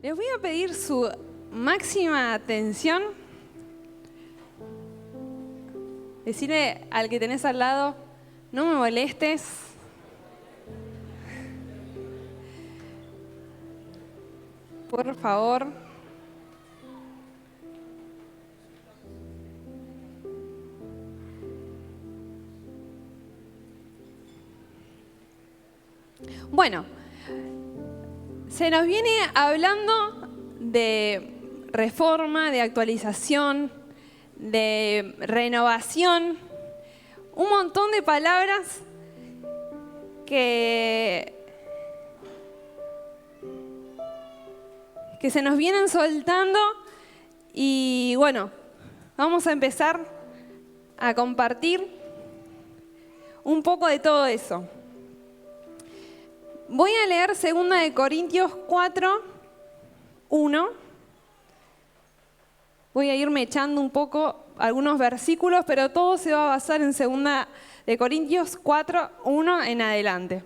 Les voy a pedir su máxima atención. Decirle al que tenés al lado, no me molestes. Por favor. Bueno, se nos viene hablando de reforma, de actualización, de renovación, un montón de palabras que se nos vienen soltando y bueno, vamos a empezar a compartir un poco de todo eso. Voy a leer 2 Corintios 4, 1. Voy a irme echando un poco algunos versículos, pero todo se va a basar en 2 Corintios 4, 1 en adelante.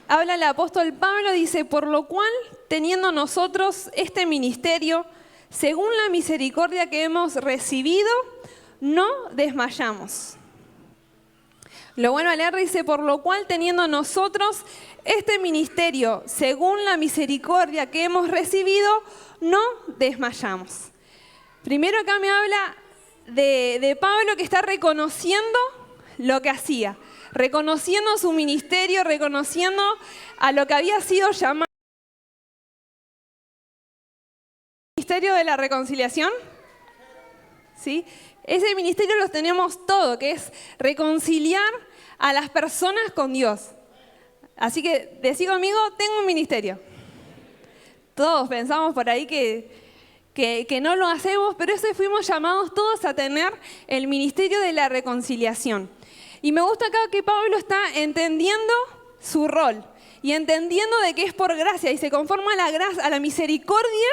Habla el apóstol Pablo, dice, por lo cual, teniendo nosotros este ministerio, según la misericordia que hemos recibido, no desmayamos. Lo vuelvo a leer, dice, por lo cual, teniendo nosotros este ministerio, según la misericordia que hemos recibido, no desmayamos. Primero acá me habla de Pablo que está reconociendo lo que hacía, reconociendo su ministerio, reconociendo a lo que había sido llamado ministerio de la reconciliación. ¿Sí? Ese ministerio lo tenemos todo, que es reconciliar a las personas con Dios. Así que decí conmigo, tengo un ministerio. Todos pensamos por ahí que no lo hacemos, pero eso fuimos llamados todos a tener el ministerio de la reconciliación. Y me gusta acá que Pablo está entendiendo su rol y entendiendo de que es por gracia y se conforma a la gracia, a la misericordia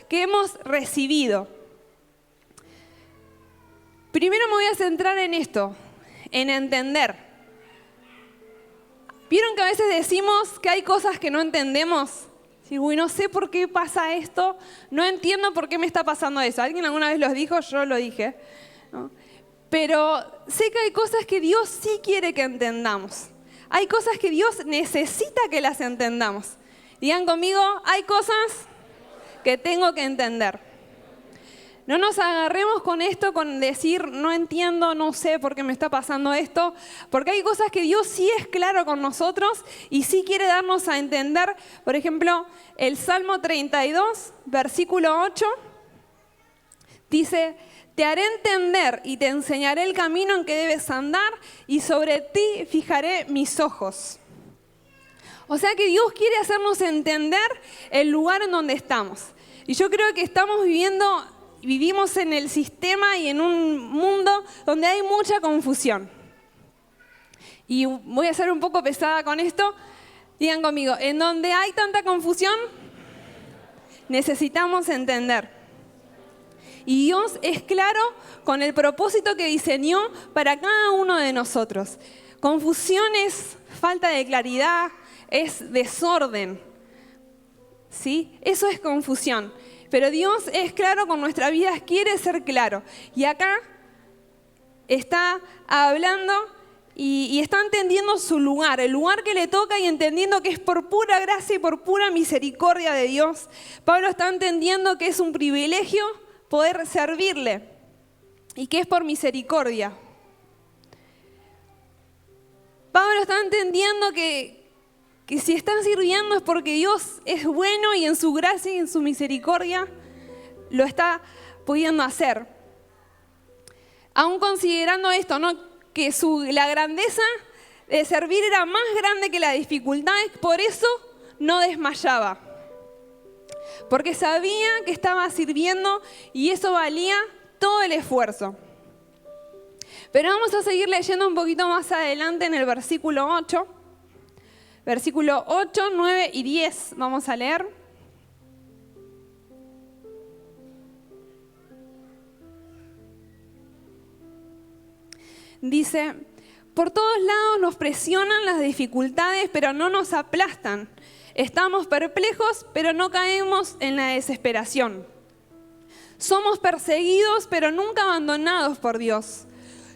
que hemos recibido. Primero me voy a centrar en esto, en entender. ¿Vieron que a veces decimos que hay cosas que no entendemos? Sí, uy, no sé por qué pasa esto, no entiendo por qué me está pasando eso. ¿Alguien alguna vez los dijo? Yo lo dije, ¿no? Pero sé que hay cosas que Dios sí quiere que entendamos. Hay cosas que Dios necesita que las entendamos. Digan conmigo, hay cosas que tengo que entender. No nos agarremos con esto, con decir, no entiendo, no sé por qué me está pasando esto, porque hay cosas que Dios sí es claro con nosotros y sí quiere darnos a entender. Por ejemplo, el Salmo 32, versículo 8, dice, te haré entender y te enseñaré el camino en que debes andar y sobre ti fijaré mis ojos. O sea que Dios quiere hacernos entender el lugar en donde estamos. Y yo creo que vivimos en el sistema y en un mundo donde hay mucha confusión. Y voy a ser un poco pesada con esto. Digan conmigo, en donde hay tanta confusión, necesitamos entender. Y Dios es claro con el propósito que diseñó para cada uno de nosotros. Confusión es falta de claridad, es desorden. ¿Sí? Eso es confusión. Pero Dios es claro con nuestra vida, quiere ser claro. Y acá está hablando y está entendiendo su lugar, el lugar que le toca y entendiendo que es por pura gracia y por pura misericordia de Dios. Pablo está entendiendo que es un privilegio poder servirle y que es por misericordia. Pablo está entendiendo que si están sirviendo es porque Dios es bueno y en su gracia y en su misericordia lo está pudiendo hacer. Aún considerando esto, ¿no? Que la grandeza de servir era más grande que las dificultades, por eso no desmayaba. Porque sabía que estaba sirviendo y eso valía todo el esfuerzo. Pero vamos a seguir leyendo un poquito más adelante en el versículo 8. Versículo 8, 9 y 10 vamos a leer. Dice, Por todos lados nos presionan las dificultades, pero no nos aplastan. Estamos perplejos, pero no caemos en la desesperación. Somos perseguidos, pero nunca abandonados por Dios.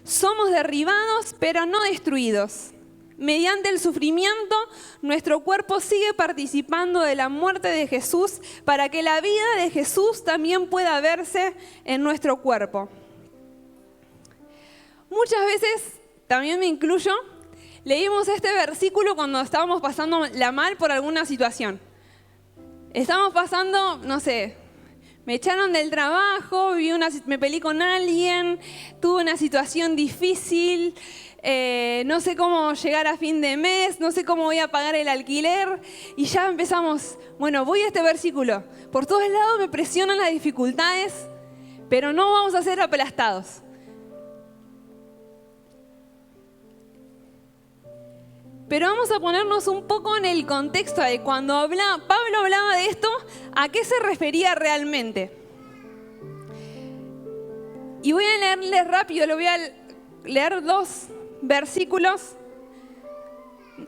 Somos derribados, pero no destruidos. Mediante el sufrimiento, nuestro cuerpo sigue participando de la muerte de Jesús para que la vida de Jesús también pueda verse en nuestro cuerpo. Muchas veces, también me incluyo, leímos este versículo cuando estábamos pasando la mal por alguna situación. Estábamos pasando, no sé, me echaron del trabajo, me peleé con alguien, tuve una situación difícil, no sé cómo llegar a fin de mes, no sé cómo voy a pagar el alquiler. Y ya empezamos, bueno, voy a este versículo. Por todos lados me presionan las dificultades, pero no vamos a ser aplastados. Pero vamos a ponernos un poco en el contexto de cuando Pablo hablaba de esto, ¿a qué se refería realmente? Y voy a leerles rápido, le voy a leer 2 versículos.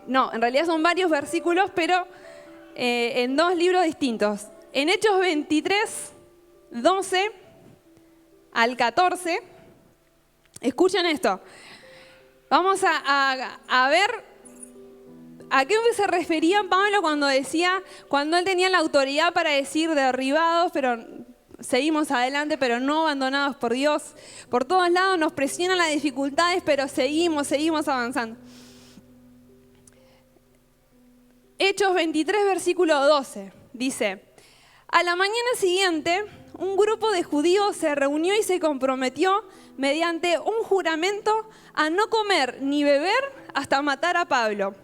No, en realidad son varios versículos, pero en 2 libros distintos. En Hechos 23, 12 al 14, escuchen esto. Vamos a ver ¿a qué se refería Pablo cuando él tenía la autoridad para decir derribados, pero seguimos adelante, pero no abandonados por Dios? Por todos lados nos presionan las dificultades, pero seguimos avanzando. Hechos 23, versículo 12, dice: a la mañana siguiente, un grupo de judíos se reunió y se comprometió mediante un juramento a no comer ni beber hasta matar a Pablo.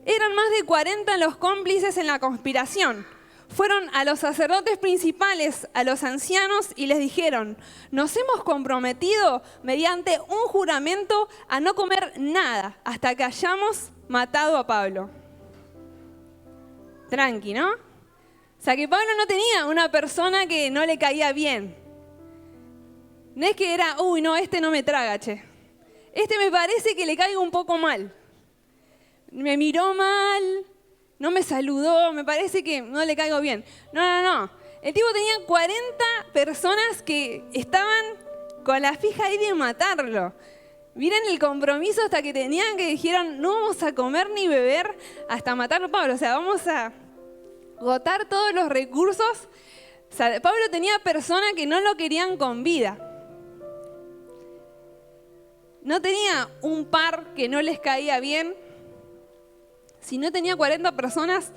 Eran más de 40 los cómplices en la conspiración. Fueron a los sacerdotes principales, a los ancianos, y les dijeron: nos hemos comprometido mediante un juramento a no comer nada hasta que hayamos matado a Pablo. Tranqui, ¿no? O sea, que Pablo no tenía una persona que no le caía bien. No es que era, uy, no, este no me traga, che. Este me parece que le caigo un poco mal. Me miró mal, no me saludó, me parece que no le caigo bien. No. El tipo tenía 40 personas que estaban con la fija ahí de matarlo. Miren el compromiso hasta que dijeron, no vamos a comer ni beber hasta matar a Pablo. O sea, vamos a agotar todos los recursos. O sea, Pablo tenía personas que no lo querían con vida. No tenía un par que no les caía bien. Si no tenía 40 personas,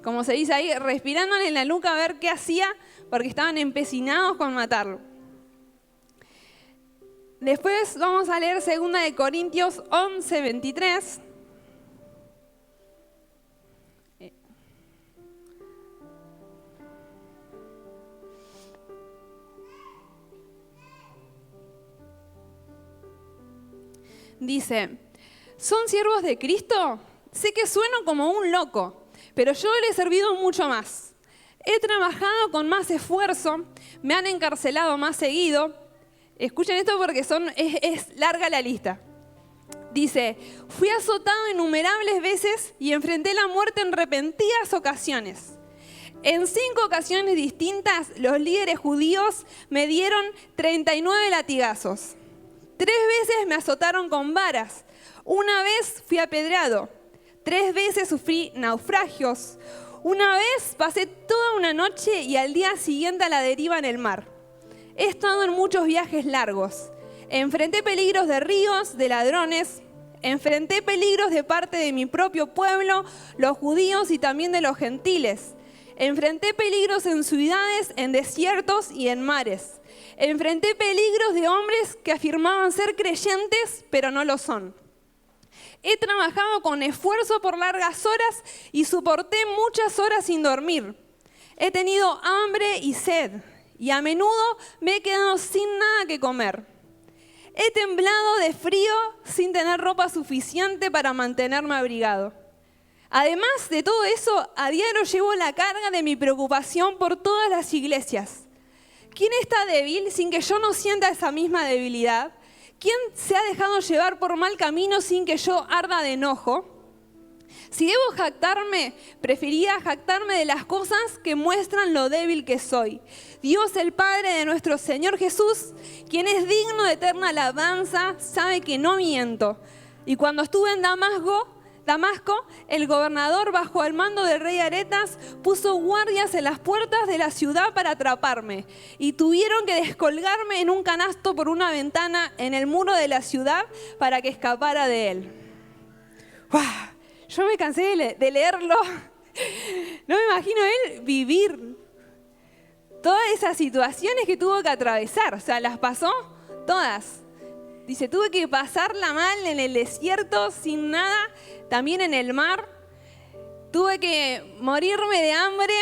como se dice ahí, respirándole en la nuca a ver qué hacía, porque estaban empecinados con matarlo. Después vamos a leer 2 de Corintios 11, 23. Dice: ¿son siervos de Cristo? Sé que sueno como un loco, pero yo le he servido mucho más. He trabajado con más esfuerzo, me han encarcelado más seguido. Escuchen esto porque es larga la lista. Dice: fui azotado innumerables veces y enfrenté la muerte en repentinas ocasiones. En 5 ocasiones distintas, los líderes judíos me dieron 39 latigazos. 3 veces me azotaron con varas. Una vez fui apedreado. 3 veces sufrí naufragios. Una vez pasé toda una noche y al día siguiente a la deriva en el mar. He estado en muchos viajes largos. Enfrenté peligros de ríos, de ladrones. Enfrenté peligros de parte de mi propio pueblo, los judíos y también de los gentiles. Enfrenté peligros en ciudades, en desiertos y en mares. Enfrenté peligros de hombres que afirmaban ser creyentes, pero no lo son. He trabajado con esfuerzo por largas horas y soporté muchas horas sin dormir. He tenido hambre y sed, y a menudo me he quedado sin nada que comer. He temblado de frío sin tener ropa suficiente para mantenerme abrigado. Además de todo eso, a diario llevo la carga de mi preocupación por todas las iglesias. ¿Quién está débil sin que yo no sienta esa misma debilidad? ¿quién se ha dejado llevar por mal camino sin que yo arda de enojo? Si debo jactarme, preferiría jactarme de las cosas que muestran lo débil que soy. Dios, el Padre de nuestro Señor Jesús, quien es digno de eterna alabanza, sabe que no miento. Y cuando estuve en Damasco, el gobernador, bajo el mando del rey Aretas, puso guardias en las puertas de la ciudad para atraparme. Y tuvieron que descolgarme en un canasto por una ventana en el muro de la ciudad para que escapara de él. ¡Wow! Yo me cansé de leerlo. No me imagino él vivir todas esas situaciones que tuvo que atravesar. O sea, las pasó todas. Dice, tuve que pasarla mal en el desierto, sin nada, también en el mar. Tuve que morirme de hambre,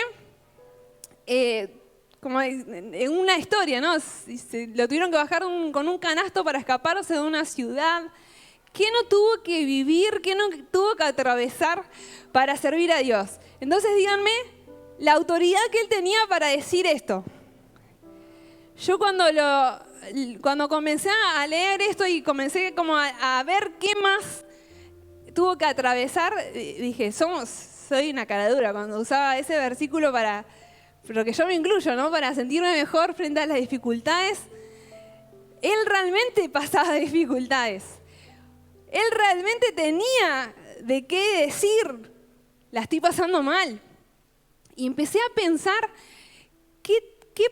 como en una historia, ¿no? Lo tuvieron que bajar con un canasto para escaparse de una ciudad. ¿Qué no tuvo que vivir? ¿Qué no tuvo que atravesar para servir a Dios? Entonces díganme la autoridad que él tenía para decir esto. Yo cuando comencé a leer esto y comencé como a ver qué más tuvo que atravesar, dije, soy una caradura cuando usaba ese versículo pero que yo me incluyo, ¿no? Para sentirme mejor frente a las dificultades. Él realmente pasaba dificultades. Él realmente tenía de qué decir, la estoy pasando mal. Y empecé a pensar, ¿qué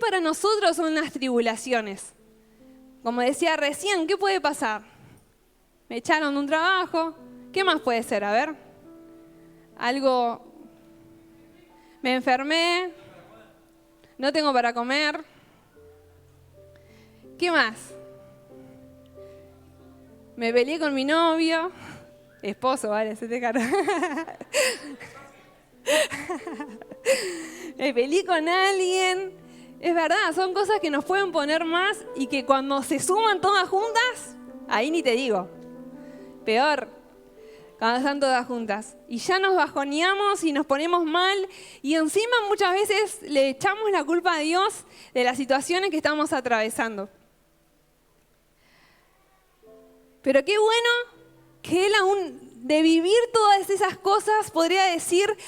para nosotros son las tribulaciones? Como decía recién, ¿qué puede pasar? Me echaron de un trabajo, ¿qué más puede ser? A ver, me enfermé, no tengo para comer. ¿Qué más? Me peleé con mi novio, esposo, vale, se te carga. Me peleé con alguien. Es verdad, son cosas que nos pueden poner más y que cuando se suman todas juntas, ahí ni te digo. Peor, cuando están todas juntas. Y ya nos bajoneamos y nos ponemos mal y encima muchas veces le echamos la culpa a Dios de las situaciones que estamos atravesando. Pero qué bueno que Él aún de vivir todas esas cosas podría decir,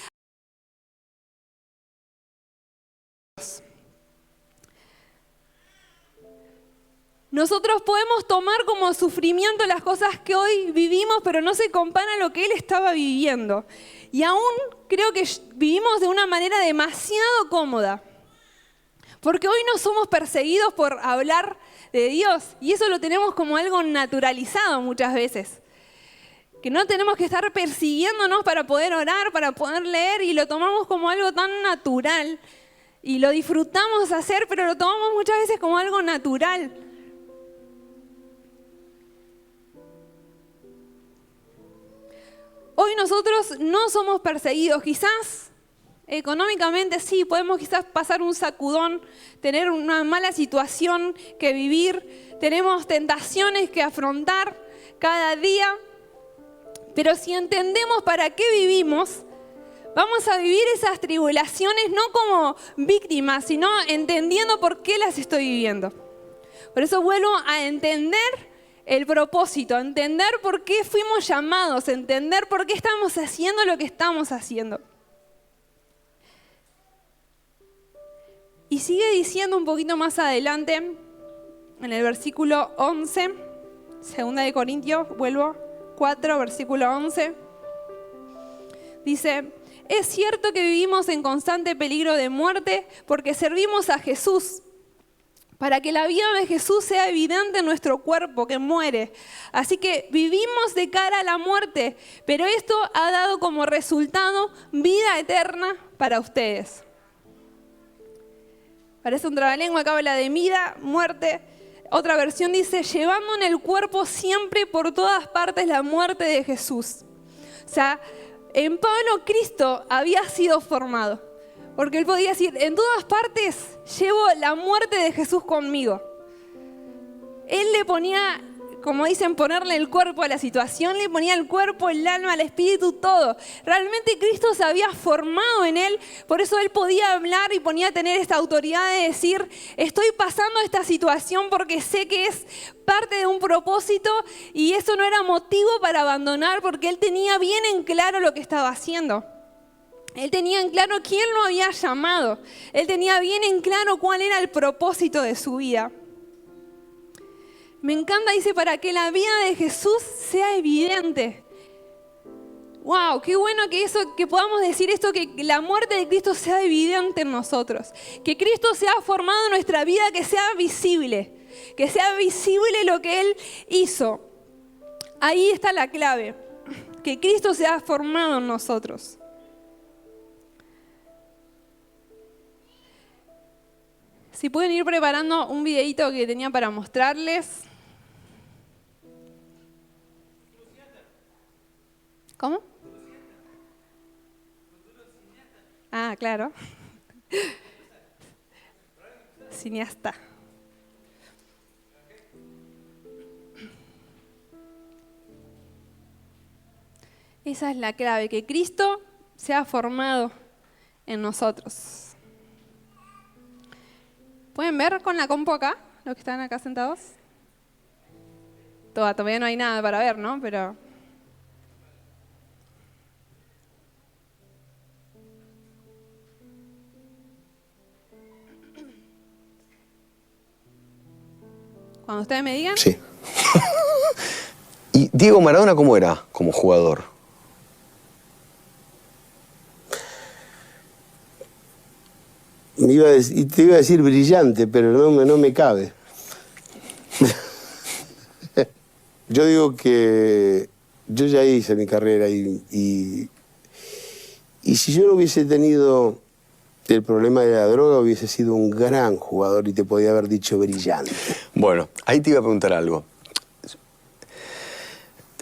nosotros podemos tomar como sufrimiento las cosas que hoy vivimos, pero no se compara a lo que Él estaba viviendo. Y aún creo que vivimos de una manera demasiado cómoda. Porque hoy no somos perseguidos por hablar de Dios. Y eso lo tenemos como algo naturalizado muchas veces. Que no tenemos que estar persiguiéndonos para poder orar, para poder leer. Y lo tomamos como algo tan natural. Y lo disfrutamos hacer, pero lo tomamos muchas veces como algo natural. Hoy nosotros no somos perseguidos, quizás económicamente sí, podemos quizás pasar un sacudón, tener una mala situación que vivir, tenemos tentaciones que afrontar cada día, pero si entendemos para qué vivimos, vamos a vivir esas tribulaciones no como víctimas, sino entendiendo por qué las estoy viviendo. Por eso vuelvo a entender el propósito, entender por qué fuimos llamados, entender por qué estamos haciendo lo que estamos haciendo. Y sigue diciendo un poquito más adelante, en el versículo 11, 2 de Corintios, vuelvo, 4, versículo 11, dice, es cierto que vivimos en constante peligro de muerte porque servimos a Jesús, para que la vida de Jesús sea evidente en nuestro cuerpo que muere. Así que vivimos de cara a la muerte, pero esto ha dado como resultado vida eterna para ustedes. Parece un trabalengua que habla de vida, muerte. Otra versión dice, llevando en el cuerpo siempre por todas partes la muerte de Jesús. O sea, en Pablo Cristo había sido formado. Porque él podía decir, en todas partes llevo la muerte de Jesús conmigo. Él le ponía como dicen, ponerle el cuerpo a la situación, le ponía el cuerpo, el alma, el espíritu, todo. Realmente Cristo se había formado en él, por eso él podía hablar y podía tener esta autoridad de decir, estoy pasando esta situación porque sé que es parte de un propósito y eso no era motivo para abandonar porque él tenía bien en claro lo que estaba haciendo. Él tenía en claro quién lo había llamado. Él tenía bien en claro cuál era el propósito de su vida. Me encanta, dice, para que la vida de Jesús sea evidente. ¡Wow! Qué bueno que podamos decir esto, que la muerte de Cristo sea evidente en nosotros. Que Cristo sea formado en nuestra vida, que sea visible. Que sea visible lo que Él hizo. Ahí está la clave. Que Cristo sea formado en nosotros. Si pueden ir preparando un videito que tenía para mostrarles. ¿Cómo? Ah, claro. Cineasta. Esa es la clave, que Cristo sea formado en nosotros. ¿Pueden ver con la compu acá, los que están acá sentados? Todavía no hay nada para ver, ¿no? Pero... Cuando ustedes me digan. Sí. ¿Y Diego Maradona cómo era como jugador? Te iba a decir brillante, pero no me cabe. Yo digo que yo ya hice mi carrera y si yo no hubiese tenido el problema de la droga, hubiese sido un gran jugador y te podía haber dicho brillante. Bueno, ahí te iba a preguntar algo.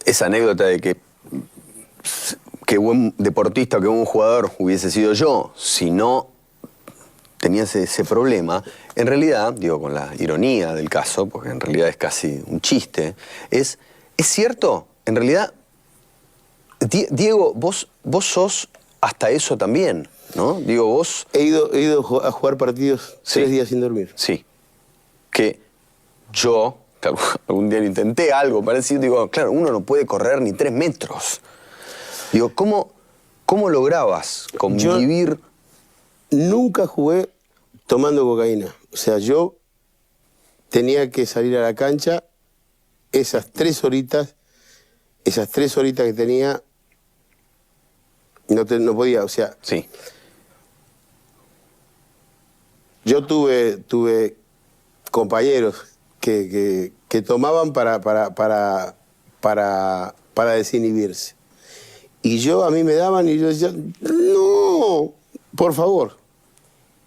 Esa anécdota de que buen deportista o que buen jugador hubiese sido yo, si no tenías ese problema, en realidad, digo con la ironía del caso, porque en realidad es casi un chiste, ¿es cierto? En realidad, Diego, vos sos hasta eso también, ¿no? Digo, vos... He ido a jugar partidos 3 días sin dormir. Sí. Que yo, que algún día lo intenté algo parecido, digo, claro, uno no puede correr ni 3 metros. Digo, ¿cómo lograbas convivir? Yo nunca jugué tomando cocaína. O sea, yo tenía que salir a la cancha, esas 3 horitas que tenía, no podía, o sea... Sí. Yo tuve compañeros que tomaban para desinhibirse. Y a mí me daban y yo decía, no, por favor.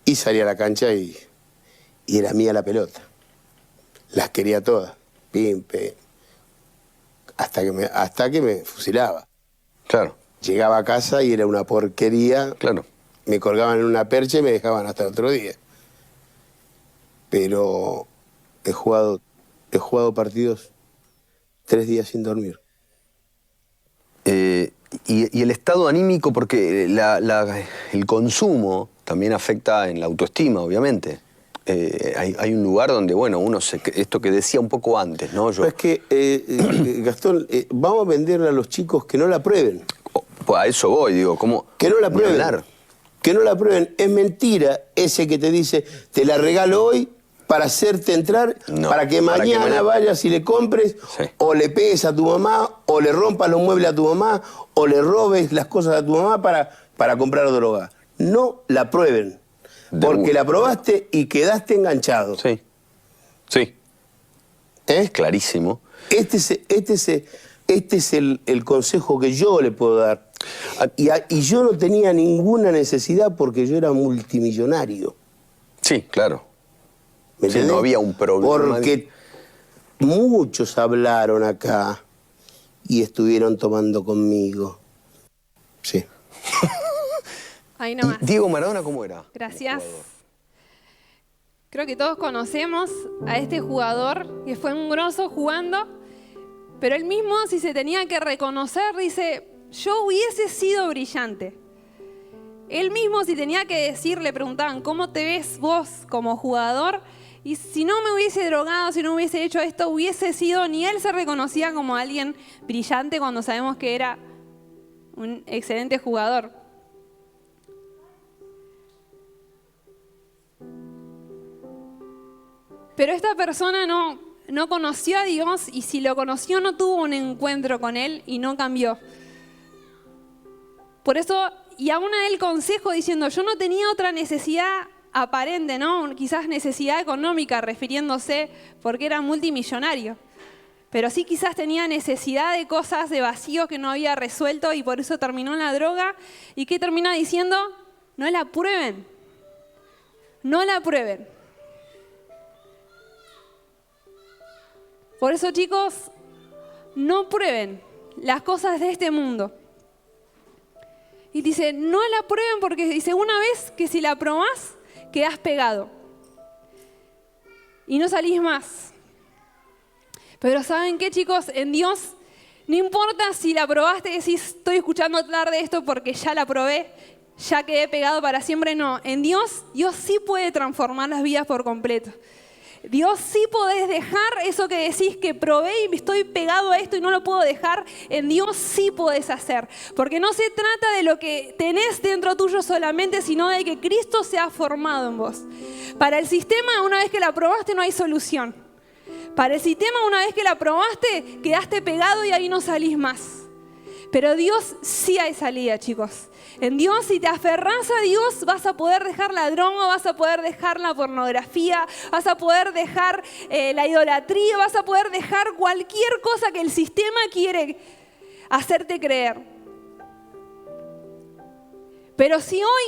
Y salía a la cancha y era mía la pelota. Las quería todas. Pim, pim. Hasta que me fusilaba. Claro. Llegaba a casa y era una porquería. Claro. Me colgaban en una percha y me dejaban hasta el otro día. Pero he jugado partidos 3 días sin dormir. Y el estado anímico, porque el consumo también afecta en la autoestima, obviamente. Hay un lugar donde, bueno, esto que decía un poco antes, ¿no? Es que, Gastón, vamos a venderle a los chicos que no la prueben. A eso voy, digo, ¿cómo? Que no la prueben. Que no la prueben. Es mentira ese que te dice, te la regalo hoy para hacerte entrar, para que mañana vayas y le compres, sí, o le pegues a tu mamá, o le rompas los muebles a tu mamá, o le robes las cosas a tu mamá para comprar droga. No la prueben, porque la probaste y quedaste enganchado. Sí, sí. Es clarísimo. Este es el consejo que yo le puedo dar. Y yo no tenía ninguna necesidad porque yo era multimillonario. Sí, claro. Sí, no había un problema. Porque muchos hablaron acá y estuvieron tomando conmigo. Sí. Ahí nomás. ¿Diego Maradona cómo era? Gracias. Creo que todos conocemos a este jugador que fue un grosso jugando, Pero él mismo, si se tenía que reconocer, dice, yo hubiese sido brillante. Él mismo, si tenía que decir, le preguntaban, ¿cómo te ves vos como jugador? Y si no me hubiese drogado, si no hubiese hecho esto, hubiese sido, ni él se reconocía como alguien brillante cuando sabemos que era un excelente jugador. Pero esta persona no conoció a Dios, y si lo conoció no tuvo un encuentro con Él y no cambió. Por eso, y aún a él consejo diciendo, yo no tenía otra necesidad aparente, ¿no? Quizás necesidad económica, refiriéndose porque era multimillonario. Pero sí quizás tenía necesidad de cosas, de vacíos que no había resuelto, y por eso terminó en la droga. ¿Y qué termina diciendo? No la prueben. No la prueben. Por eso, chicos, no prueben las cosas de este mundo. Y dice, no la prueben porque dice, una vez que si la probás, quedás pegado. Y no salís más. Pero ¿saben qué, chicos? En Dios, no importa si la probaste y decís, estoy escuchando hablar de esto porque ya la probé, ya quedé pegado para siempre. No, en Dios, Dios sí puede transformar las vidas por completo. Dios sí podés dejar eso que decís que probé y estoy pegado a esto y no lo puedo dejar. En Dios sí podés hacer. Porque no se trata de lo que tenés dentro tuyo solamente, sino de que Cristo se ha formado en vos. Para el sistema, una vez que la probaste, no hay solución. Para el sistema, una vez que la probaste, quedaste pegado y ahí no salís más. Pero Dios sí hay salida, chicos. En Dios, si te aferrás a Dios, vas a poder dejar la droga, vas a poder dejar la pornografía, vas a poder dejar la idolatría, vas a poder dejar cualquier cosa que el sistema quiere hacerte creer. Pero si hoy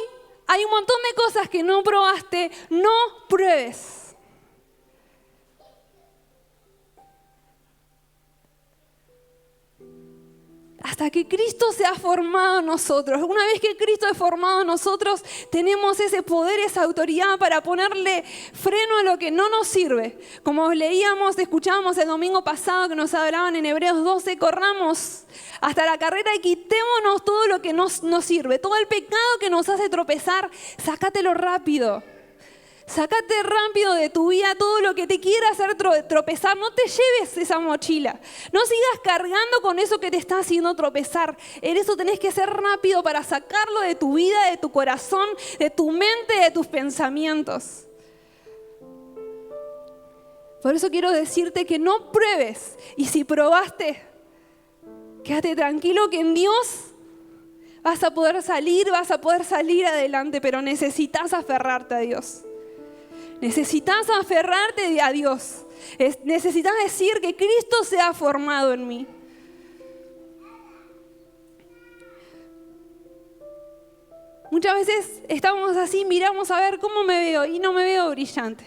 hay un montón de cosas que no probaste, no pruebes. Hasta que Cristo se ha formado en nosotros. Una vez que Cristo es formado en nosotros, tenemos ese poder, esa autoridad para ponerle freno a lo que no nos sirve. Como leíamos, escuchábamos el domingo pasado que nos hablaban en Hebreos 12, corramos hasta la carrera y quitémonos todo lo que nos sirve. Todo el pecado que nos hace tropezar, sácatelo rápido. Sácate rápido de tu vida todo lo que te quiera hacer tropezar. No te lleves esa mochila. No sigas cargando con eso que te está haciendo tropezar. En eso tenés que ser rápido para sacarlo de tu vida, de tu corazón, de tu mente, de tus pensamientos. Por eso quiero decirte que no pruebes. Y si probaste, quédate tranquilo que en Dios vas a poder salir adelante, pero necesitas aferrarte a Dios. Necesitas aferrarte a Dios. Necesitas decir que Cristo se ha formado en mí. Muchas veces estamos así, miramos a ver cómo me veo y no me veo brillante.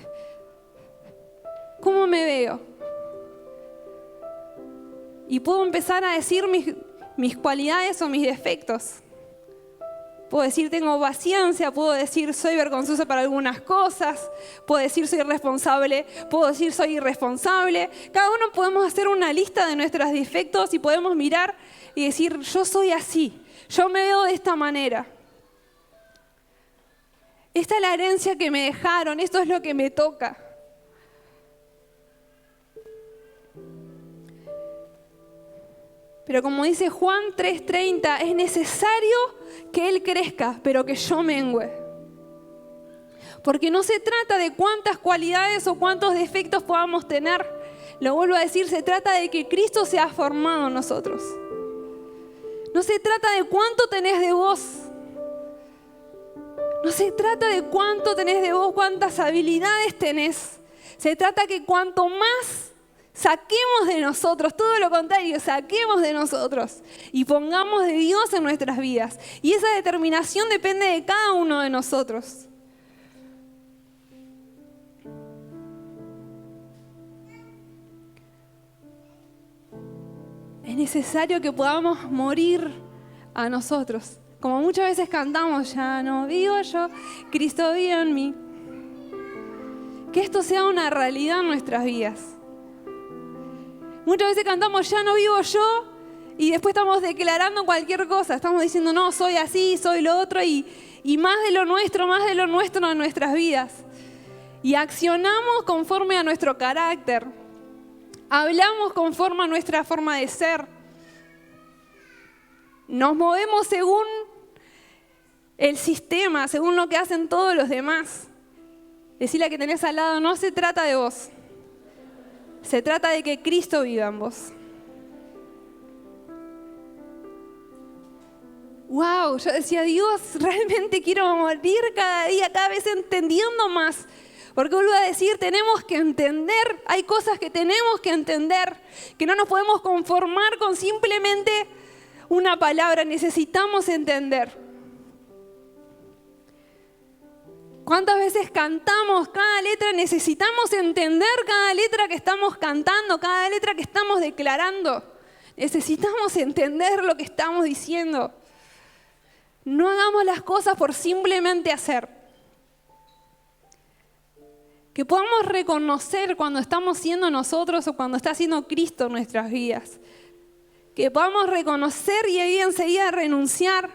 ¿Cómo me veo? Y puedo empezar a decir mis cualidades o mis defectos. Puedo decir tengo paciencia, puedo decir soy vergonzosa para algunas cosas, puedo decir soy responsable, puedo decir soy irresponsable. Cada uno podemos hacer una lista de nuestros defectos y podemos mirar y decir yo soy así, yo me veo de esta manera. Esta es la herencia que me dejaron, esto es lo que me toca. Pero como dice Juan 3:30, es necesario que Él crezca, pero que yo mengüe. Porque no se trata de cuántas cualidades o cuántos defectos podamos tener. Lo vuelvo a decir, se trata de que Cristo se ha formado en nosotros. No se trata de cuánto tenés de vos. No se trata de cuánto tenés de vos, cuántas habilidades tenés. Se trata que cuanto más saquemos de nosotros, todo lo contrario, saquemos de nosotros y pongamos de Dios en nuestras vidas. Y esa determinación depende de cada uno de nosotros. Es necesario que podamos morir a nosotros. Como muchas veces cantamos, ya no vivo yo, Cristo vive en mí. Que esto sea una realidad en nuestras vidas. Muchas veces cantamos, ya no vivo yo, y después estamos declarando cualquier cosa. Estamos diciendo, no, soy así, soy lo otro, y más de lo nuestro en nuestras vidas. Y accionamos conforme a nuestro carácter. Hablamos conforme a nuestra forma de ser. Nos movemos según el sistema, según lo que hacen todos los demás. Decirle a que tenés al lado, no se trata de vos. Se trata de que Cristo viva en vos. Wow, yo decía, Dios, realmente quiero morir cada día, cada vez entendiendo más. Porque vuelvo a decir, tenemos que entender, hay cosas que tenemos que entender, que no nos podemos conformar con simplemente una palabra, necesitamos entender. ¿Cuántas veces cantamos cada letra? Necesitamos entender cada letra que estamos cantando, cada letra que estamos declarando. Necesitamos entender lo que estamos diciendo. No hagamos las cosas por simplemente hacer. Que podamos reconocer cuando estamos siendo nosotros o cuando está siendo Cristo en nuestras vidas. Que podamos reconocer y ahí enseguida renunciar.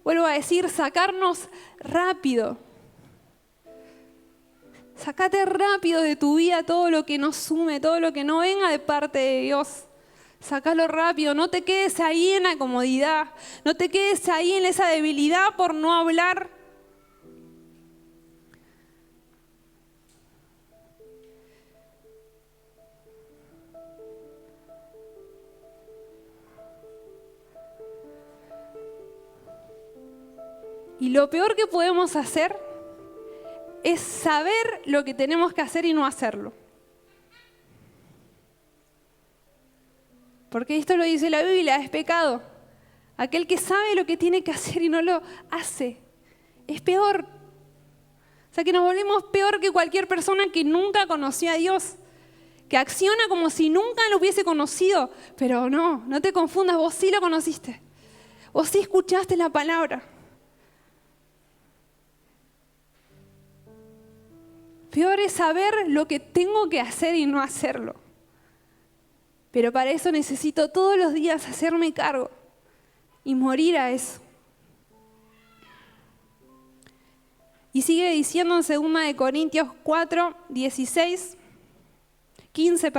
Vuelvo a decir, sacarnos rápido. Sácate rápido de tu vida todo lo que no sume, todo lo que no venga de parte de Dios. Sácalo rápido, no te quedes ahí en la comodidad, no te quedes ahí en esa debilidad por no hablar. Y lo peor que podemos hacer es saber lo que tenemos que hacer y no hacerlo. Porque esto lo dice la Biblia, es pecado. Aquel que sabe lo que tiene que hacer y no lo hace, es peor. O sea que nos volvemos peor que cualquier persona que nunca conoció a Dios, que acciona como si nunca lo hubiese conocido. Pero no te confundas, vos sí lo conociste. Vos sí escuchaste la palabra. Peor es saber lo que tengo que hacer y no hacerlo. Pero para eso necesito todos los días hacerme cargo y morir a eso. Y sigue diciendo en 2 Corintios 4, 15.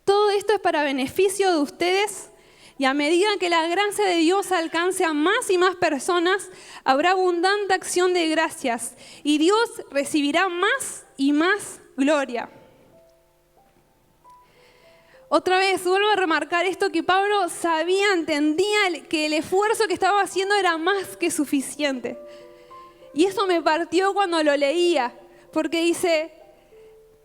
Todo esto es para beneficio de ustedes. Y a medida que la gracia de Dios alcance a más y más personas, habrá abundante acción de gracias y Dios recibirá más y más gloria. Otra vez, vuelvo a remarcar esto que Pablo sabía, entendía que el esfuerzo que estaba haciendo era más que suficiente. Y eso me partió cuando lo leía, porque dice...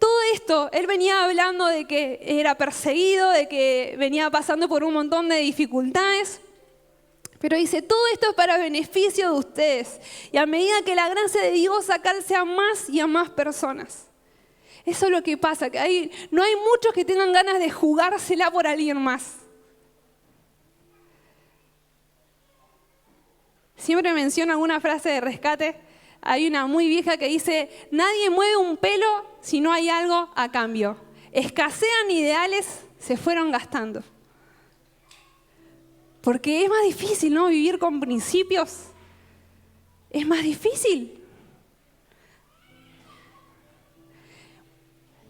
Todo esto, él venía hablando de que era perseguido, de que venía pasando por un montón de dificultades. Pero dice, todo esto es para beneficio de ustedes. Y a medida que la gracia de Dios alcance a más y a más personas. Eso es lo que pasa, que no hay muchos que tengan ganas de jugársela por alguien más. Siempre menciono alguna frase de rescate. Hay una muy vieja que dice, nadie mueve un pelo si no hay algo a cambio. Escasean ideales, se fueron gastando. Porque es más difícil, ¿no? Vivir con principios. Es más difícil.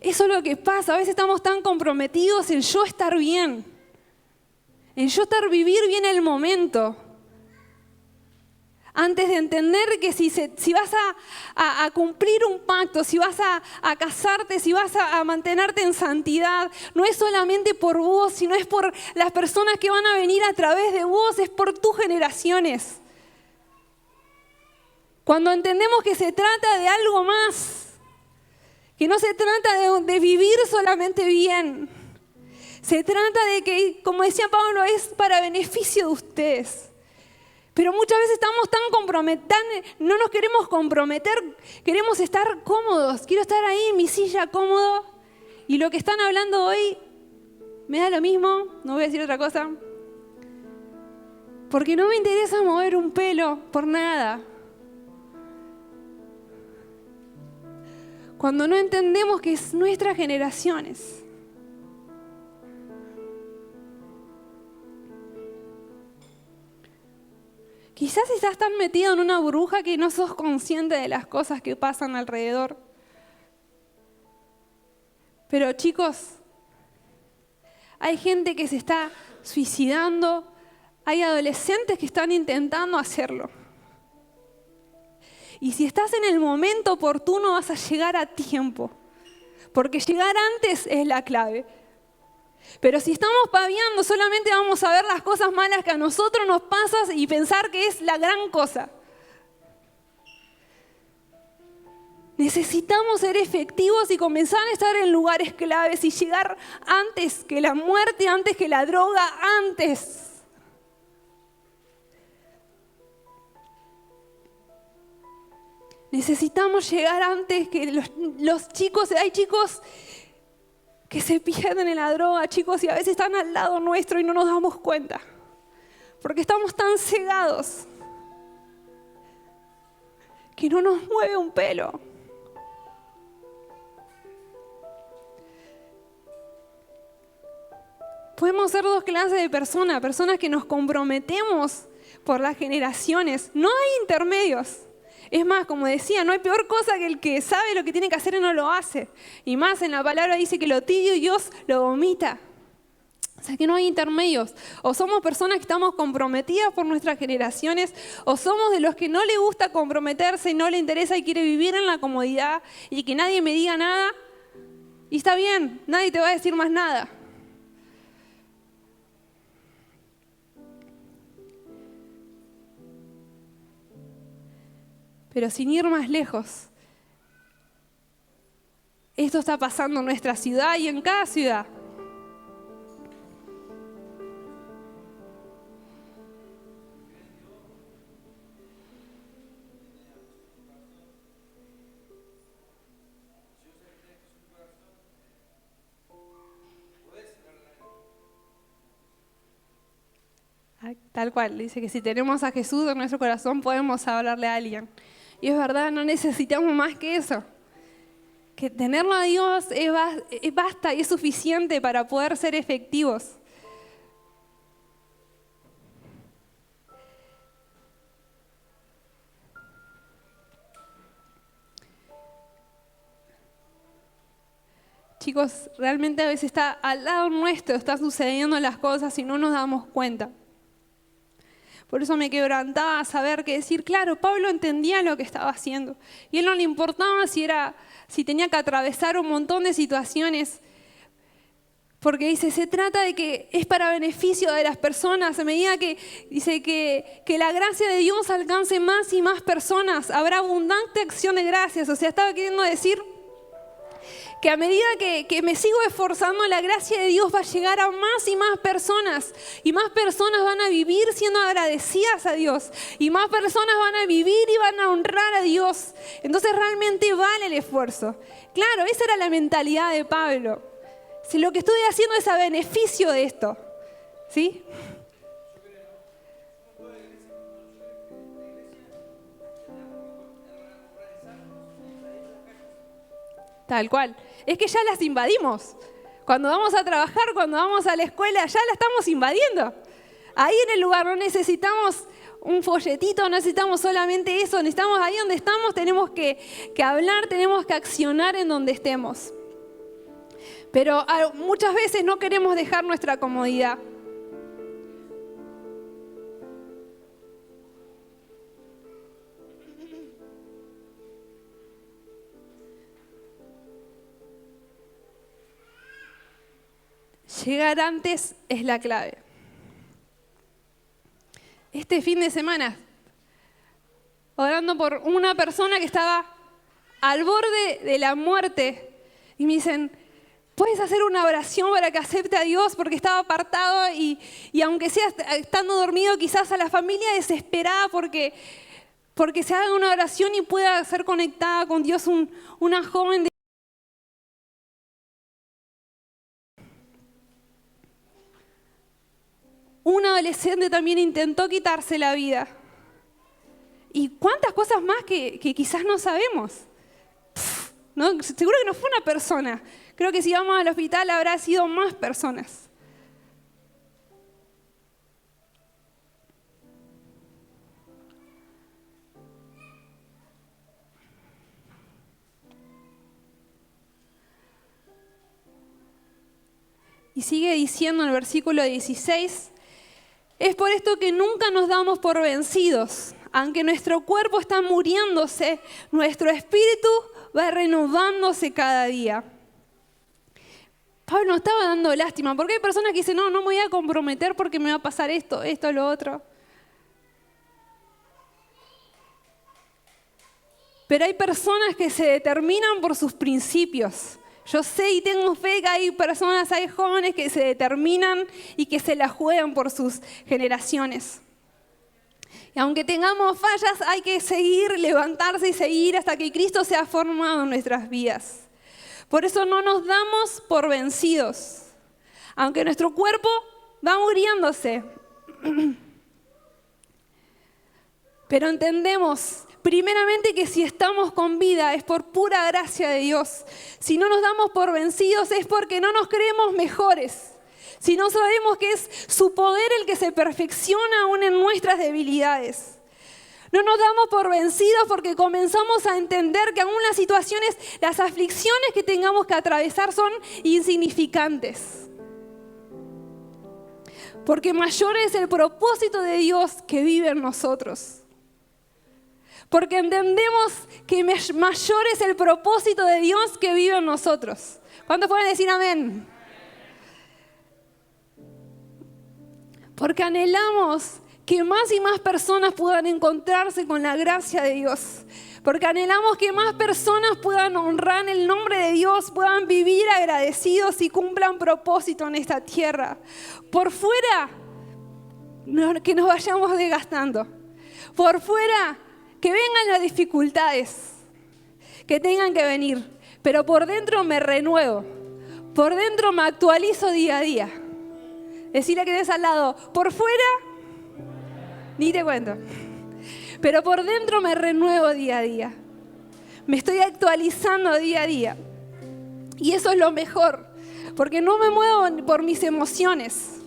Eso es lo que pasa. A veces estamos tan comprometidos en yo estar bien. En yo vivir bien el momento. Antes de entender que si vas a cumplir un pacto, si vas a casarte, si vas a mantenerte en santidad, no es solamente por vos, sino es por las personas que van a venir a través de vos, es por tus generaciones. Cuando entendemos que se trata de algo más, que no se trata de vivir solamente bien, se trata de que, como decía Pablo, es para beneficio de ustedes. Pero muchas veces estamos tan comprometidos, no nos queremos comprometer, queremos estar cómodos. Quiero estar ahí en mi silla cómodo y lo que están hablando hoy me da lo mismo, no voy a decir otra cosa. Porque no me interesa mover un pelo por nada. Cuando no entendemos que es nuestras generaciones. Quizás estás tan metido en una burbuja que no sos consciente de las cosas que pasan alrededor. Pero chicos, hay gente que se está suicidando, hay adolescentes que están intentando hacerlo. Y si estás en el momento oportuno vas a llegar a tiempo, porque llegar antes es la clave. Pero si estamos paviando, solamente vamos a ver las cosas malas que a nosotros nos pasan y pensar que es la gran cosa. Necesitamos ser efectivos y comenzar a estar en lugares claves y llegar antes que la muerte, antes que la droga, antes. Necesitamos llegar antes que los chicos. Hay chicos que se pierden en la droga, chicos, y a veces están al lado nuestro y no nos damos cuenta. Porque estamos tan cegados que no nos mueve un pelo. Podemos ser dos clases de personas, personas que nos comprometemos por las generaciones. No hay intermedios. Es más, como decía, no hay peor cosa que el que sabe lo que tiene que hacer y no lo hace. Y más en la palabra dice que lo tibio Dios lo vomita. O sea que no hay intermedios. O somos personas que estamos comprometidas por nuestras generaciones, o somos de los que no le gusta comprometerse y no le interesa y quiere vivir en la comodidad y que nadie me diga nada. Y está bien, nadie te va a decir más nada. Pero sin ir más lejos, esto está pasando en nuestra ciudad y en cada ciudad. Tal cual, dice que si tenemos a Jesús en nuestro corazón podemos hablarle a alguien. Y es verdad, no necesitamos más que eso. Que tenerlo a Dios basta y es suficiente para poder ser efectivos. Chicos, realmente a veces está al lado nuestro, están sucediendo las cosas y no nos damos cuenta. Por eso me quebrantaba saber que decir, claro, Pablo entendía lo que estaba haciendo. Y a él no le importaba si tenía que atravesar un montón de situaciones. Porque dice, se trata de que es para beneficio de las personas. A medida que dice que la gracia de Dios alcance más y más personas, habrá abundante acción de gracias. O sea, estaba queriendo decir que a medida que me sigo esforzando, la gracia de Dios va a llegar a más y más personas. Y más personas van a vivir siendo agradecidas a Dios. Y más personas van a vivir y van a honrar a Dios. Entonces realmente vale el esfuerzo. Claro, esa era la mentalidad de Pablo. Si lo que estoy haciendo es a beneficio de esto. ¿Sí? Tal cual. Es que ya las invadimos. Cuando vamos a trabajar, cuando vamos a la escuela, ya la estamos invadiendo. Ahí en el lugar no necesitamos un folletito, no necesitamos solamente eso. Necesitamos ahí donde estamos, tenemos que hablar, tenemos que accionar en donde estemos. Pero muchas veces no queremos dejar nuestra comodidad. Llegar antes es la clave. Este fin de semana, orando por una persona que estaba al borde de la muerte, y me dicen, ¿puedes hacer una oración para que acepte a Dios? Porque estaba apartado y aunque sea estando dormido, quizás a la familia desesperada porque se haga una oración y pueda ser conectada con Dios una joven de un adolescente también intentó quitarse la vida. ¿Y cuántas cosas más que quizás no sabemos? ¿no? Seguro que no fue una persona. Creo que si vamos al hospital habrá sido más personas. Y sigue diciendo en el versículo 16, es por esto que nunca nos damos por vencidos. Aunque nuestro cuerpo está muriéndose, nuestro espíritu va renovándose cada día. Pablo no estaba dando lástima, porque hay personas que dicen, no me voy a comprometer porque me va a pasar esto, lo otro. Pero hay personas que se determinan por sus principios. Yo sé y tengo fe que hay personas, hay jóvenes que se determinan y que se la juegan por sus generaciones. Y aunque tengamos fallas, hay que seguir, levantarse y seguir hasta que Cristo sea formado en nuestras vidas. Por eso no nos damos por vencidos. Aunque nuestro cuerpo va muriéndose. Pero entendemos primeramente que si estamos con vida es por pura gracia de Dios. Si no nos damos por vencidos es porque no nos creemos mejores. Si no sabemos que es su poder el que se perfecciona aún en nuestras debilidades. No nos damos por vencidos porque comenzamos a entender que aún las situaciones, las aflicciones que tengamos que atravesar son insignificantes. Porque mayor es el propósito de Dios que vive en nosotros. Porque entendemos que mayor es el propósito de Dios que vive en nosotros. ¿Cuántos pueden decir amén? Porque anhelamos que más y más personas puedan encontrarse con la gracia de Dios. Porque anhelamos que más personas puedan honrar el nombre de Dios, puedan vivir agradecidos y cumplan propósito en esta tierra. Por fuera, que nos vayamos desgastando. Por fuera, que vengan las dificultades, que tengan que venir. Pero por dentro me renuevo. Por dentro me actualizo día a día. Decirle que tenés al lado, por fuera, ni te cuento. Pero por dentro me renuevo día a día. Me estoy actualizando día a día. Y eso es lo mejor, porque no me muevo por mis emociones.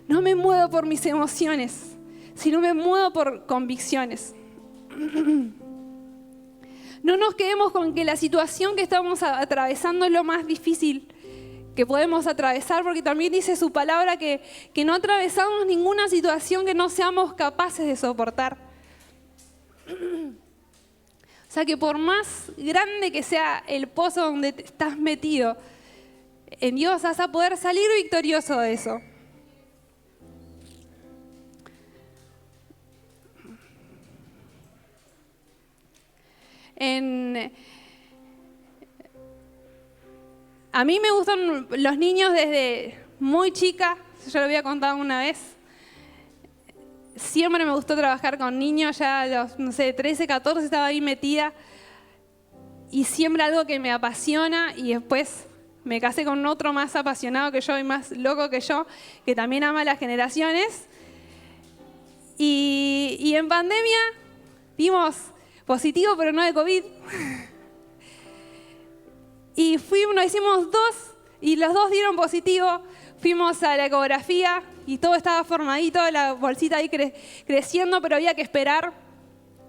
No me muevo por mis emociones, sino me muevo por convicciones. No nos quedemos con que la situación que estamos atravesando es lo más difícil que podemos atravesar, porque también dice su palabra que no atravesamos ninguna situación que no seamos capaces de soportar. O sea que por más grande que sea el pozo donde estás metido, en Dios vas a poder salir victorioso de eso. A mí me gustan los niños desde muy chica, yo lo había contado una vez. Siempre me gustó trabajar con niños, ya a los, 13, 14 estaba ahí metida. Y siempre algo que me apasiona, y después me casé con otro más apasionado que yo y más loco que yo, que también ama las generaciones. Y en pandemia dimos positivo, pero no de COVID. Y nos hicimos 2, y los 2 dieron positivo. Fuimos a la ecografía y todo estaba formadito, la bolsita ahí creciendo, pero había que esperar.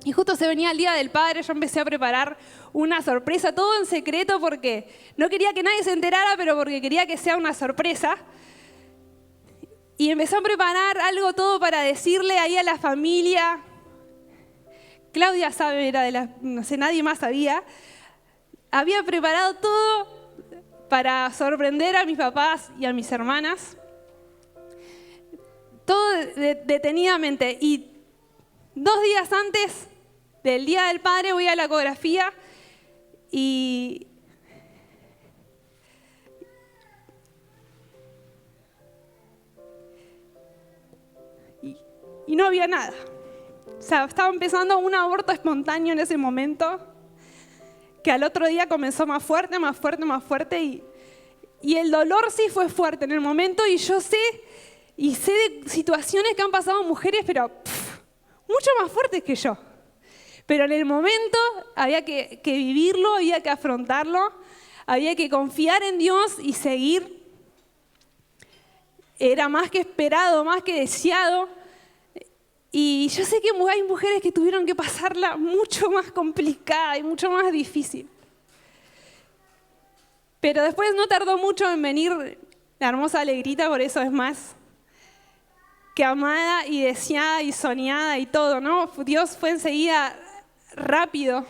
Y justo se venía el Día del Padre, yo empecé a preparar una sorpresa, todo en secreto porque no quería que nadie se enterara, pero porque quería que sea una sorpresa. Y empecé a preparar algo todo para decirle ahí a la familia. Claudia sabe, era de nadie más sabía. Había preparado todo para sorprender a mis papás y a mis hermanas. Todo detenidamente. Y 2 días antes del Día del Padre voy a la ecografía y no había nada. O sea, estaba empezando un aborto espontáneo en ese momento, que al otro día comenzó más fuerte, y el dolor sí fue fuerte en el momento, y yo sé de situaciones que han pasado mujeres, pero mucho más fuertes que yo. Pero en el momento había que vivirlo, había que afrontarlo, había que confiar en Dios y seguir. Era más que esperado, más que deseado. Y yo sé que hay mujeres que tuvieron que pasarla mucho más complicada y mucho más difícil. Pero después no tardó mucho en venir la hermosa Alegrita, por eso es más que amada y deseada y soñada y todo, ¿no? Dios fue enseguida rápido.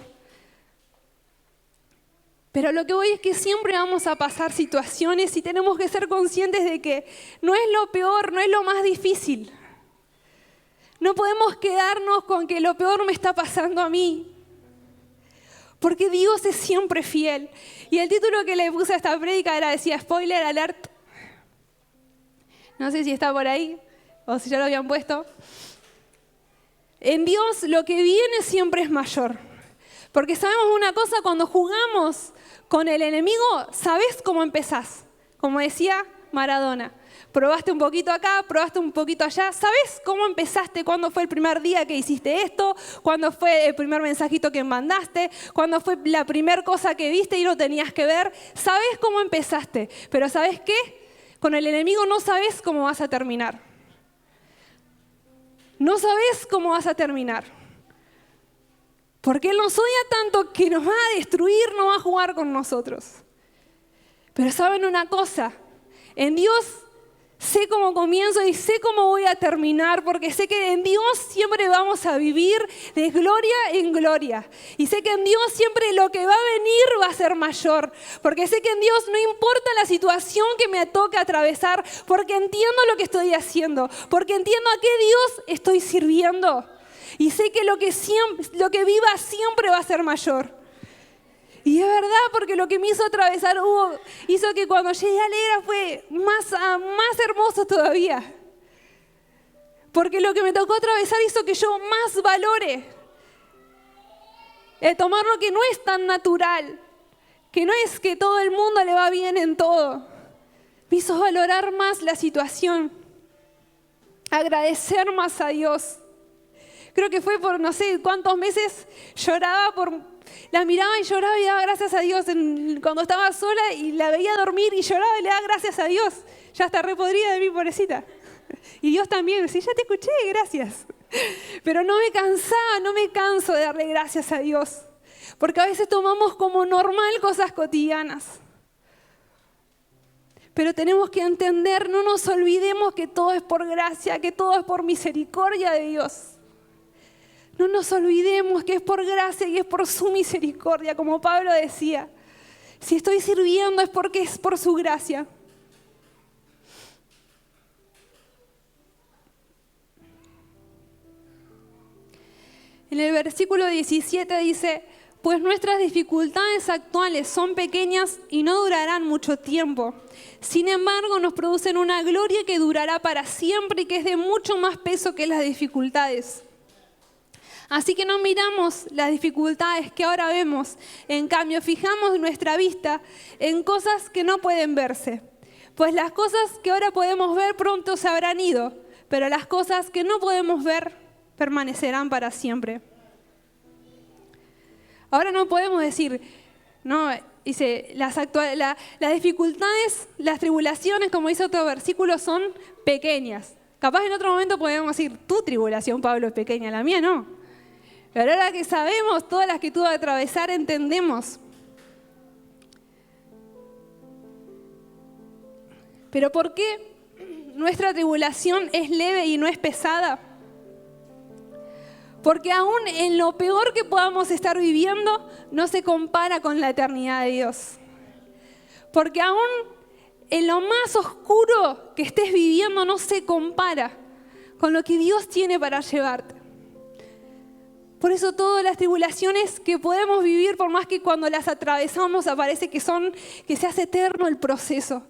Pero lo que voy es que siempre vamos a pasar situaciones y tenemos que ser conscientes de que no es lo peor, no es lo más difícil. No podemos quedarnos con que lo peor me está pasando a mí. Porque Dios es siempre fiel. Y el título que le puse a esta prédica decía spoiler alert. No sé si está por ahí o si ya lo habían puesto. En Dios lo que viene siempre es mayor. Porque sabemos una cosa, cuando jugamos con el enemigo, sabes cómo empezás. Como decía Maradona. Probaste un poquito acá, probaste un poquito allá. ¿Sabes cómo empezaste? ¿Cuándo fue el primer día que hiciste esto? ¿Cuándo fue el primer mensajito que mandaste? ¿Cuándo fue la primera cosa que viste y no tenías que ver? ¿Sabes cómo empezaste? Pero ¿sabes qué? Con el enemigo no sabes cómo vas a terminar. No sabes cómo vas a terminar. Porque Él nos odia tanto que nos va a destruir, no va a jugar con nosotros. Pero ¿saben una cosa? En Dios sé cómo comienzo y sé cómo voy a terminar, porque sé que en Dios siempre vamos a vivir de gloria en gloria. Y sé que en Dios siempre lo que va a venir va a ser mayor, porque sé que en Dios no importa la situación que me toque atravesar, porque entiendo lo que estoy haciendo, porque entiendo a qué Dios estoy sirviendo. Y sé que lo que viva siempre va a ser mayor. Y es verdad, porque lo que me hizo atravesar hizo que cuando llegué a Alegra fue más hermoso todavía. Porque lo que me tocó atravesar hizo que yo más valore tomar lo que no es tan natural, que no es que todo el mundo le va bien en todo. Me hizo valorar más la situación, agradecer más a Dios. Creo que fue por no sé cuántos meses la miraba y lloraba y daba gracias a Dios cuando estaba sola y la veía dormir y lloraba y le daba gracias a Dios. Ya está re podrida de mí, pobrecita. Y Dios también, sí, ya te escuché, gracias. Pero no me canso de darle gracias a Dios. Porque a veces tomamos como normal cosas cotidianas. Pero tenemos que entender, no nos olvidemos que todo es por gracia, que todo es por misericordia de Dios. No nos olvidemos que es por gracia y es por su misericordia, como Pablo decía. Si estoy sirviendo es porque es por su gracia. En el versículo 17 dice, pues nuestras dificultades actuales son pequeñas y no durarán mucho tiempo. Sin embargo, nos producen una gloria que durará para siempre y que es de mucho más peso que las dificultades. Así que no miramos las dificultades que ahora vemos, en cambio fijamos nuestra vista en cosas que no pueden verse. Pues las cosas que ahora podemos ver pronto se habrán ido, pero las cosas que no podemos ver permanecerán para siempre. Ahora no podemos decir, no, dice, las dificultades, las tribulaciones, como dice otro versículo, son pequeñas. Capaz en otro momento podemos decir, tu tribulación, Pablo, es pequeña, la mía no. Pero ahora que sabemos todas las que tuvo que atravesar, entendemos. Pero ¿por qué nuestra tribulación es leve y no es pesada? Porque aún en lo peor que podamos estar viviendo, no se compara con la eternidad de Dios. Porque aún en lo más oscuro que estés viviendo, no se compara con lo que Dios tiene para llevarte. Por eso todas las tribulaciones que podemos vivir, por más que cuando las atravesamos aparece que se hace eterno el proceso,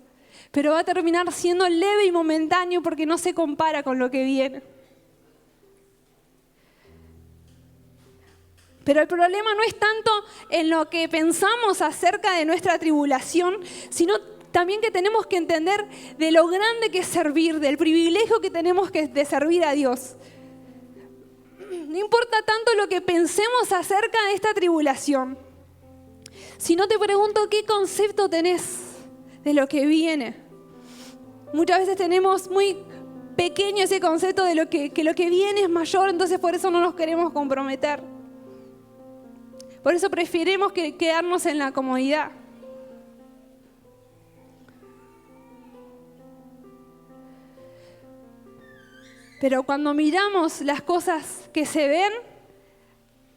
pero va a terminar siendo leve y momentáneo porque no se compara con lo que viene. Pero el problema no es tanto en lo que pensamos acerca de nuestra tribulación, sino también que tenemos que entender de lo grande que es servir, del privilegio que tenemos de servir a Dios. no importa tanto lo que pensemos acerca de esta tribulación, sino te pregunto qué concepto tenés de lo que viene. Muchas veces tenemos muy pequeño ese concepto de que lo que viene es mayor, entonces por eso no nos queremos comprometer. Por eso preferimos quedarnos en la comodidad. Pero cuando miramos las cosas que se ven,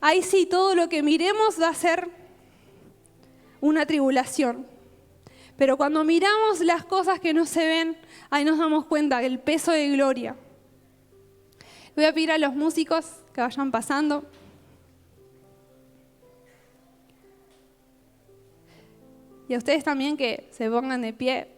ahí sí todo lo que miremos va a ser una tribulación. Pero cuando miramos las cosas que no se ven, ahí nos damos cuenta del peso de gloria. Voy a pedir a los músicos que vayan pasando. Y a ustedes también que se pongan de pie.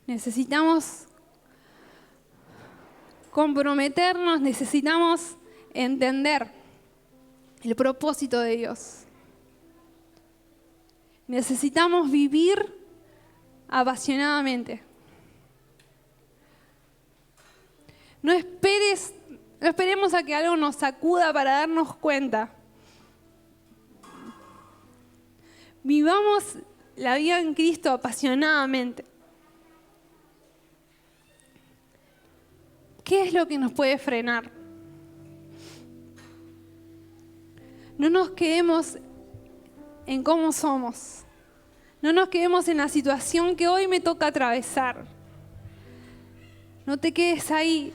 Necesitamos comprometernos, necesitamos entender el propósito de Dios. Necesitamos vivir apasionadamente. No esperemos a que algo nos sacuda para darnos cuenta. Vivamos la vida en Cristo apasionadamente. ¿Qué es lo que nos puede frenar? No nos quedemos en cómo somos. No nos quedemos en la situación que hoy me toca atravesar. No te quedes ahí.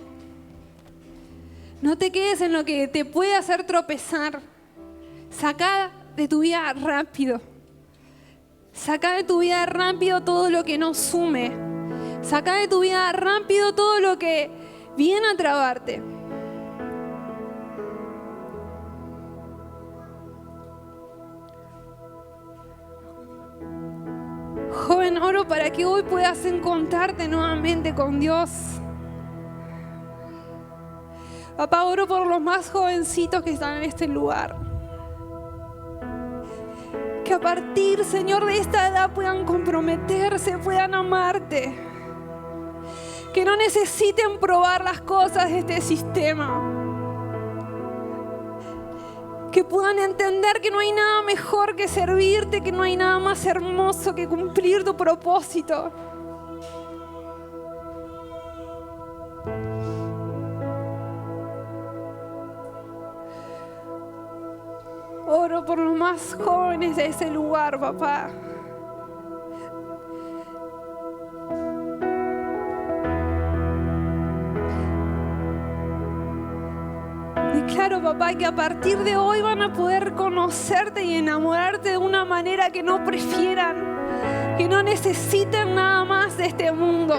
No te quedes en lo que te puede hacer tropezar. Saca de tu vida rápido. Saca de tu vida rápido todo lo que no sume. Saca de tu vida rápido todo lo que viene a trabarte. Joven, oro para que hoy puedas encontrarte nuevamente con Dios. Papá, oro por los más jovencitos que están en este lugar. Que a partir, Señor, de esta edad puedan comprometerse, puedan amarte. Que no necesiten probar las cosas de este sistema. Que puedan entender que no hay nada mejor que servirte, que no hay nada más hermoso que cumplir tu propósito. Oro por los más jóvenes de ese lugar, papá. Declaro, papá, que a partir de hoy van a poder conocerte y enamorarte de una manera que no prefieran, que no necesiten nada más de este mundo,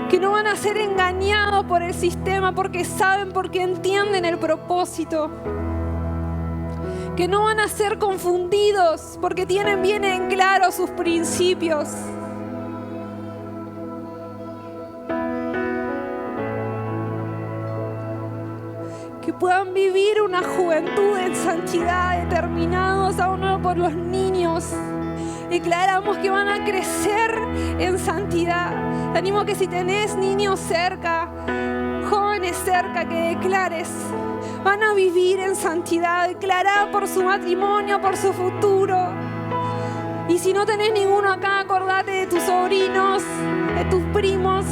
que no van a ser engañados por el sistema porque saben, porque entienden el propósito, que no van a ser confundidos porque tienen bien en claro sus principios. Que puedan vivir una juventud en santidad, determinados a uno por los niños. Declaramos que van a crecer en santidad. Te animo a que si tenés niños cerca, jóvenes cerca, que declares. Van a vivir en santidad. Declará por su matrimonio, por su futuro. Y si no tenés ninguno acá, acordate de tus sobrinos, de tus primos.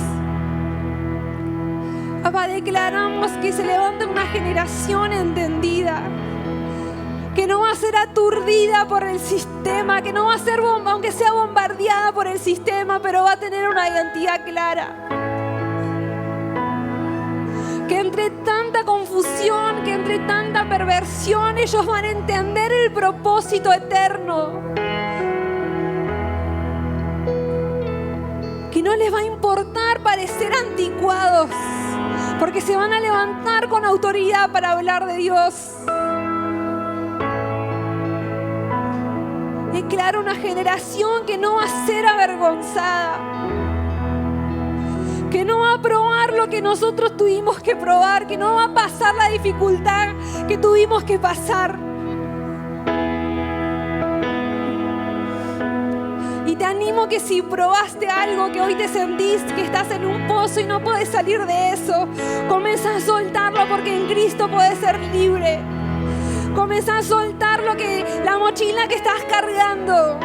Papá, declaramos que se levanta una generación entendida, que no va a ser aturdida por el sistema, que no va a ser aunque sea bombardeada por el sistema, pero va a tener una identidad clara. Que entre tanta confusión, que entre tanta perversión, ellos van a entender el propósito eterno. Que no les va a importar parecer anticuados, porque se van a levantar con autoridad para hablar de Dios. Declaro una generación que no va a ser avergonzada, que no va a probar lo que nosotros tuvimos que probar, que no va a pasar la dificultad que tuvimos que pasar. Y te animo que si probaste algo, que hoy te sentís que estás en un pozo y no podés salir de eso, comienza a soltarlo, porque en Cristo podés ser libre. Comienza a soltar la mochila que estás cargando.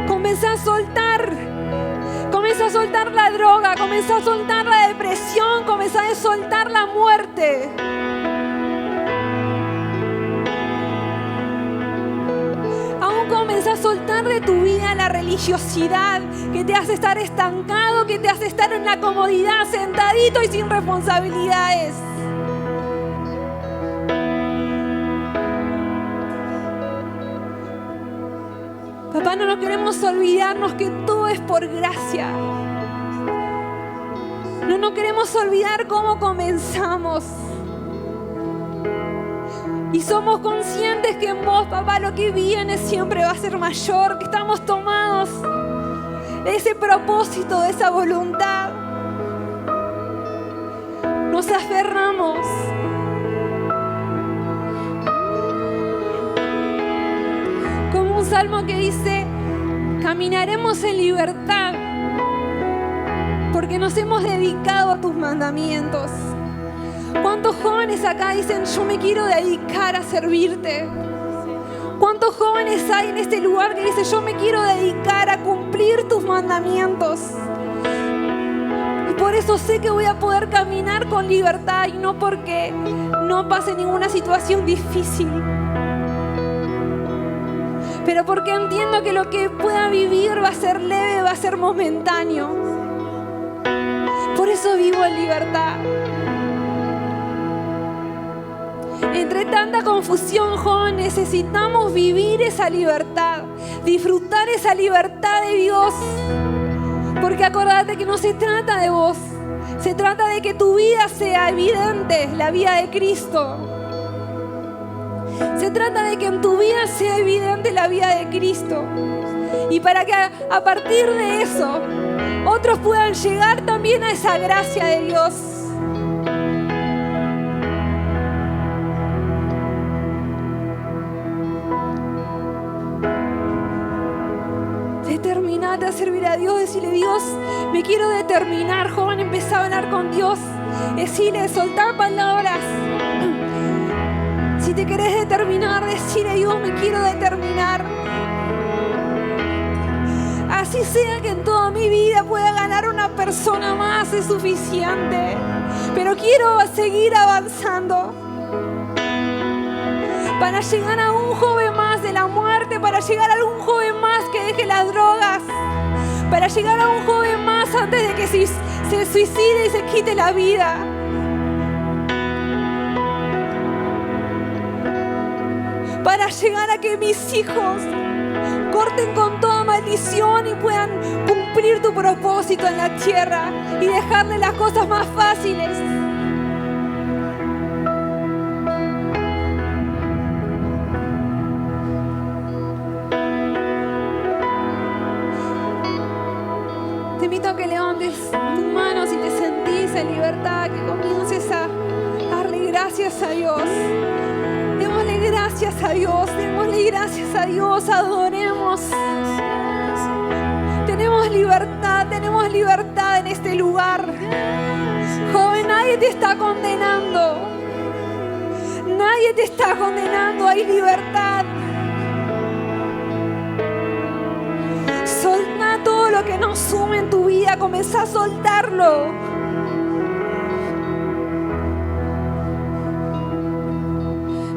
Comienza a soltar la droga, comienza a soltar la depresión, comienza a soltar la muerte. Aún comienza a soltar de tu vida la religiosidad que te hace estar estancado, que te hace estar en la comodidad, sentadito y sin responsabilidades. Papá, no nos queremos olvidarnos que todo es por gracia. No nos queremos olvidar cómo comenzamos. Y somos conscientes que en vos, papá, lo que viene siempre va a ser mayor, que estamos tomados de ese propósito, de esa voluntad. Nos aferramos. Como un salmo que dice, caminaremos en libertad, porque nos hemos dedicado a tus mandamientos. ¿Cuántos jóvenes acá dicen, yo me quiero dedicar a servirte? ¿Cuántos jóvenes hay en este lugar que dicen, yo me quiero dedicar a cumplir tus mandamientos? Y por eso sé que voy a poder caminar con libertad, y no porque no pase ninguna situación difícil, pero porque entiendo que lo que pueda vivir va a ser leve, va a ser momentáneo. Por eso vivo en libertad. Entre tanta confusión, joven, necesitamos vivir esa libertad, disfrutar esa libertad de Dios. Porque acordate que no se trata de vos, se trata de que tu vida sea evidente, la vida de Cristo. Se trata de que en tu vida sea evidente la vida de Cristo. Y para que a partir de eso, otros puedan llegar también a esa gracia de Dios. Determinate a servir a Dios, decirle, Dios, me quiero determinar, joven, empezá a hablar con Dios, decirle, soltar palabras. Si te querés determinar, decirle, Dios, me quiero determinar. Así sea que en toda mi vida pueda ganar una persona más, es suficiente. Pero quiero seguir avanzando para llegar a un joven más de la muerte, para llegar a algún joven más que deje las drogas, para llegar a un joven más antes de que se suicide y se quite la vida. Para llegar a que mis hijos corten con toda maldición y puedan cumplir tu propósito en la tierra y dejarle las cosas más fáciles. Te invito a que levantes tus manos y te sentís en libertad, que comiences a darle gracias a Dios. Démosle gracias a Dios, démosle gracias a Dios, adoremos. Tenemos libertad en este lugar. Joven, nadie te está condenando. Nadie te está condenando, hay libertad. Solta todo lo que no sume en tu vida, comenzá a soltarlo.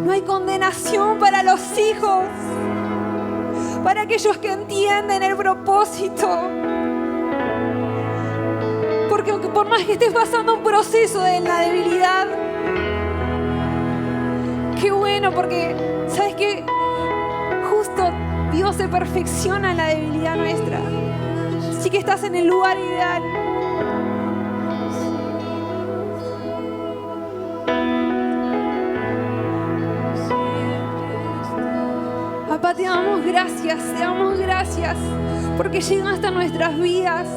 No hay condenación para los hijos, para aquellos que entienden el propósito. Porque por más que estés pasando un proceso en la debilidad, qué bueno, porque ¿sabes qué? Justo Dios se perfecciona en la debilidad nuestra. Así que estás en el lugar ideal. Papá, te damos gracias porque llegaste a nuestras vidas.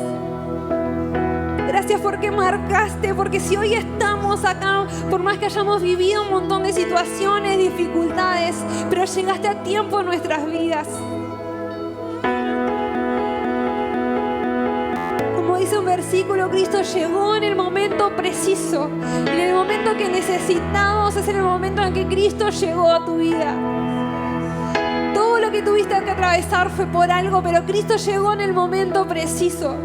Gracias porque marcaste, porque si hoy estamos acá, por más que hayamos vivido un montón de situaciones, dificultades, pero llegaste a tiempo en nuestras vidas. Como dice un versículo, Cristo llegó en el momento preciso, en el momento que necesitábamos, es en el momento en que Cristo llegó a tu vida. Todo lo que tuviste que atravesar fue por algo, pero Cristo llegó en el momento preciso.